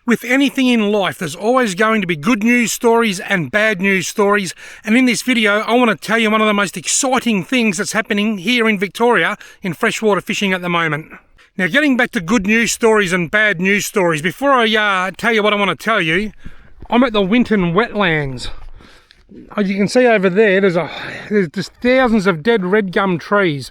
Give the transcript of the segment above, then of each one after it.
With anything in life, there's always going to be good news stories and bad news stories. And in this video, I want to tell you one of the most exciting things that's happening here in Victoria in freshwater fishing at the moment. Now, getting back to good news stories and bad news stories, before I tell you what I want to tell you, I'm at the Winton wetlands. As you can see over there, there's just thousands of dead red gum trees.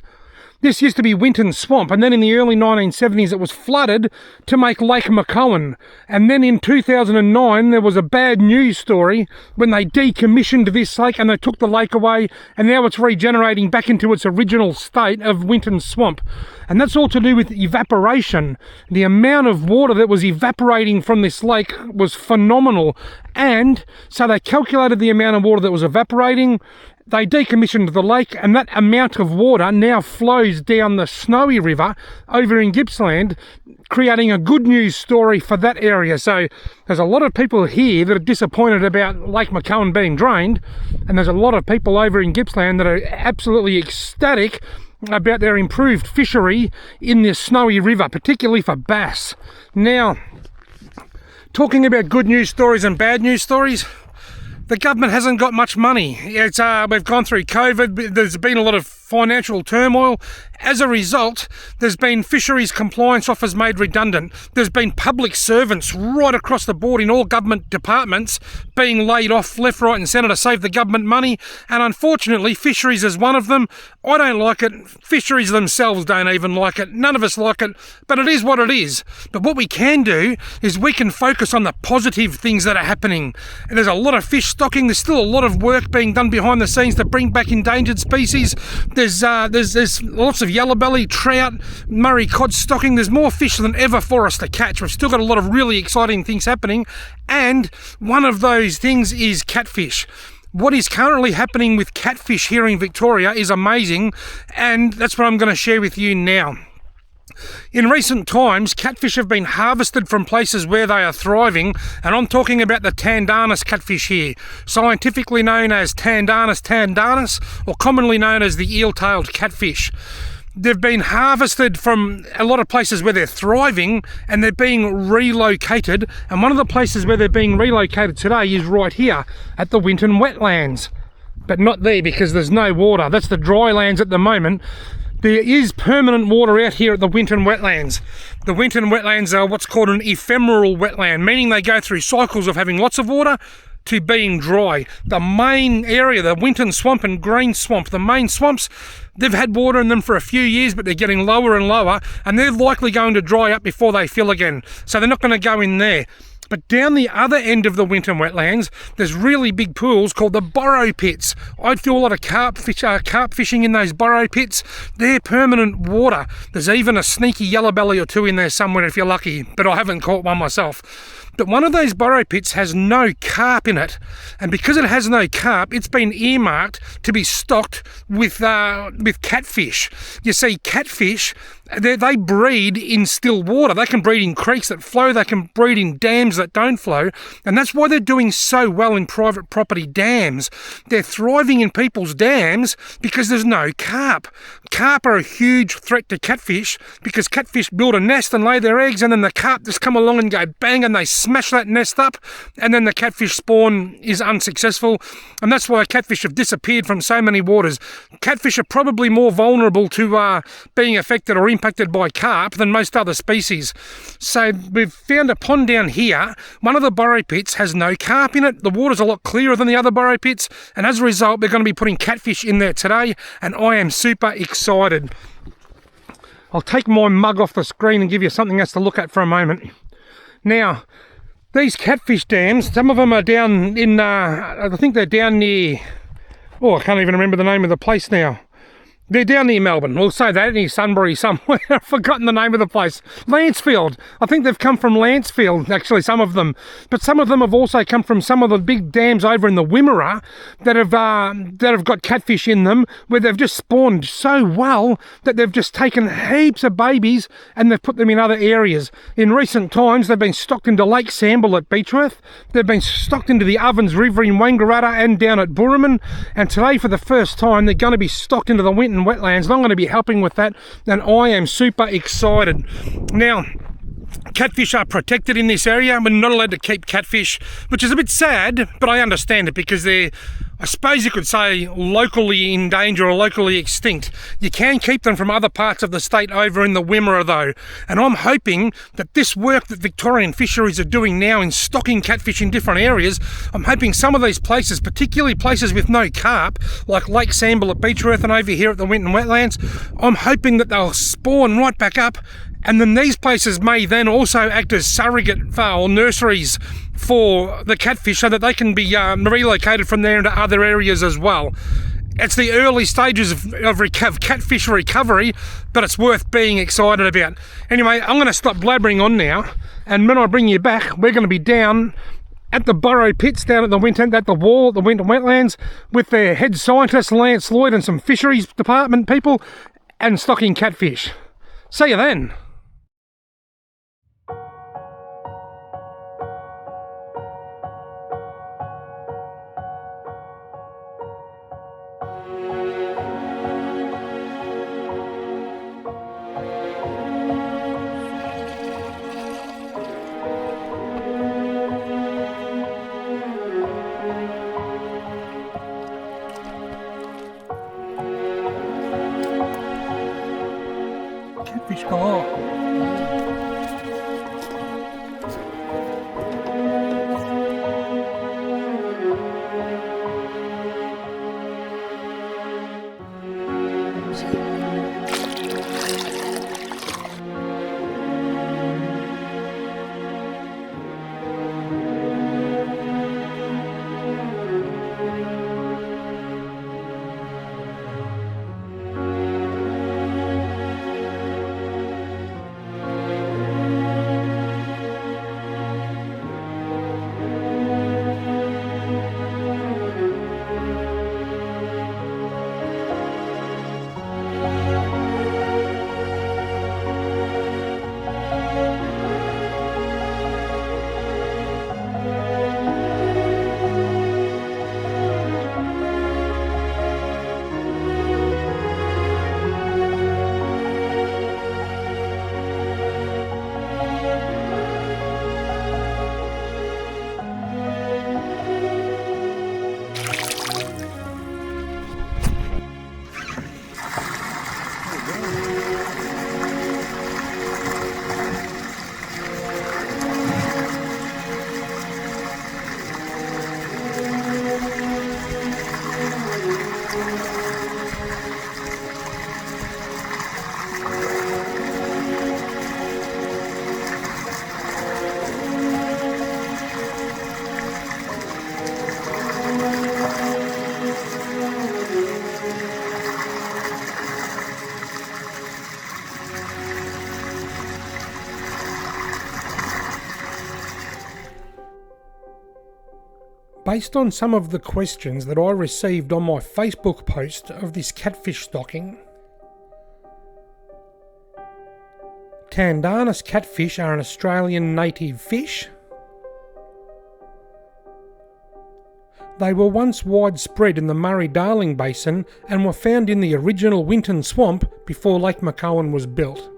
This used to be Winton Swamp, and then in the early 1970s it was flooded to make Lake McCowan. And then in 2009 there was a bad news story when they decommissioned this lake and they took the lake away, and now it's regenerating back into its original state of Winton Swamp. And that's all to do with evaporation. The amount of water that was evaporating from this lake was phenomenal. And so they calculated the amount of water that was evaporating. They decommissioned the lake, and that amount of water now flows down the Snowy River over in Gippsland, creating a good news story for that area. So there's a lot of people here that are disappointed about Lake McCowan being drained, and there's a lot of people over in Gippsland that are absolutely ecstatic about their improved fishery in the Snowy River, particularly for bass. Now, talking about good news stories and bad news stories, the government hasn't got much money. We've gone through COVID, there's been a lot of financial turmoil. As a result, there's been fisheries compliance officers made redundant. There's been public servants right across the board in all government departments being laid off left, right and centre to save the government money. And unfortunately, fisheries is one of them. I don't like it. Fisheries themselves don't even like it. None of us like it, but it is what it is. But what we can do is we can focus on the positive things that are happening. And there's a lot of fish stocking. There's still a lot of work being done behind the scenes to bring back endangered species. There's lots of yellow belly, trout, Murray cod stocking. There's more fish than ever for us to catch. We've still got a lot of really exciting things happening, and one of those things is catfish. What is currently happening with catfish here in Victoria is amazing, and that's what I'm going to share with you now. In recent times, catfish have been harvested from places where they are thriving, and I'm talking about the Tandanus catfish here, scientifically known as Tandanus Tandanus, or commonly known as the eel-tailed catfish. They've been harvested from a lot of places where they're thriving, and they're being relocated, and one of the places where they're being relocated today is right here at the Winton wetlands. But not there because there's no water. That's the dry lands at the moment. There is permanent water out here at the Winton wetlands. The Winton wetlands are what's called an ephemeral wetland, meaning they go through cycles of having lots of water to being dry. The main area, the Winton Swamp and Green Swamp, the main swamps, they've had water in them for a few years, but they're getting lower and lower, and they're likely going to dry up before they fill again. So they're not going to go in there. But down the other end of the Winton wetlands, there's really big pools called the burrow pits. I'd do a lot of carp fishing in those burrow pits. They're permanent water. There's even a sneaky yellow belly or two in there somewhere if you're lucky, but I haven't caught one myself. But one of those burrow pits has no carp in it, and because it has no carp, it's been earmarked to be stocked with catfish. You see, catfish, they breed in still water. They can breed in creeks that flow, they can breed in dams that don't flow, and that's why they're doing so well in private property dams. They're thriving in people's dams because there's no carp. Carp are a huge threat to catfish because catfish build a nest and lay their eggs, and then the carp just come along and go bang, and they smash that nest up, and then the catfish spawn is unsuccessful, and that's why catfish have disappeared from so many waters. Catfish are probably more vulnerable to being affected or impacted by carp than most other species. So we've found a pond down here. One of the burrow pits has no carp in it. The water's a lot clearer than the other burrow pits, and as a result, we're going to be putting catfish in there today, and I am super excited. I'll take my mug off the screen and give you something else to look at for a moment. Now, these catfish dams, some of them are down in, I think they're down near, I can't even remember the name of the place now. They're down near Melbourne. We'll say that, near Sunbury somewhere. I've forgotten the name of the place. Lancefield. I think they've come from Lancefield, actually, some of them. But some of them have also come from some of the big dams over in the Wimmera that have got catfish in them, where they've just spawned so well that they've just taken heaps of babies and they've put them in other areas. In recent times, they've been stocked into Lake Samble at Beechworth. They've been stocked into the Ovens River in Wangaratta and down at Burraman. And today, for the first time, they're going to be stocked into the Winton wetlands, and I'm going to be helping with that, and I am super excited. Now, Catfish are protected in this area. We're not allowed to keep catfish, which is a bit sad, but I understand it because they're, I suppose you could say, locally in danger or locally extinct. You can keep them from other parts of the state over in the Wimmera though, and I'm hoping that this work that Victorian Fisheries are doing now in stocking catfish in different areas, I'm hoping some of these places, particularly places with no carp, like Lake Samble at Beechworth and over here at the Winton Wetlands, I'm hoping that they'll spawn right back up. And then these places may then also act as surrogate or nurseries for the catfish so that they can be relocated from there into other areas as well. It's the early stages of catfish recovery, but it's worth being excited about. Anyway, I'm going to stop blabbering on now, and when I bring you back, we're going to be down at the burrow pits down at the Winton, at the wall at the Winton Wetlands with their head scientist Lance Lloyd and some fisheries department people and stocking catfish. See you then. Catfish galore. Based on some of the questions that I received on my Facebook post of this catfish stocking, Tandanus catfish are an Australian native fish. They were once widespread in the Murray-Darling Basin and were found in the original Winton Swamp before Lake McCowan was built.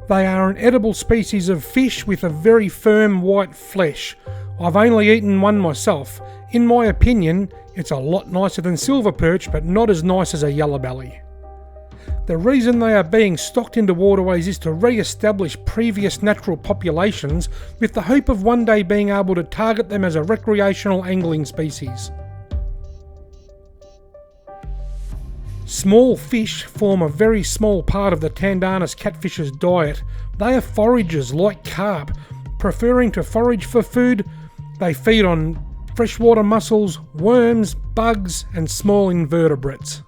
They are an edible species of fish with a very firm white flesh. I've only eaten one myself. In my opinion, it's a lot nicer than silver perch, but not as nice as a yellow belly. The reason they are being stocked into waterways is to re-establish previous natural populations with the hope of one day being able to target them as a recreational angling species. Small fish form a very small part of the Tandanus catfish's diet. They are foragers like carp. Preferring to forage for food, they feed on freshwater mussels, worms, bugs and small invertebrates.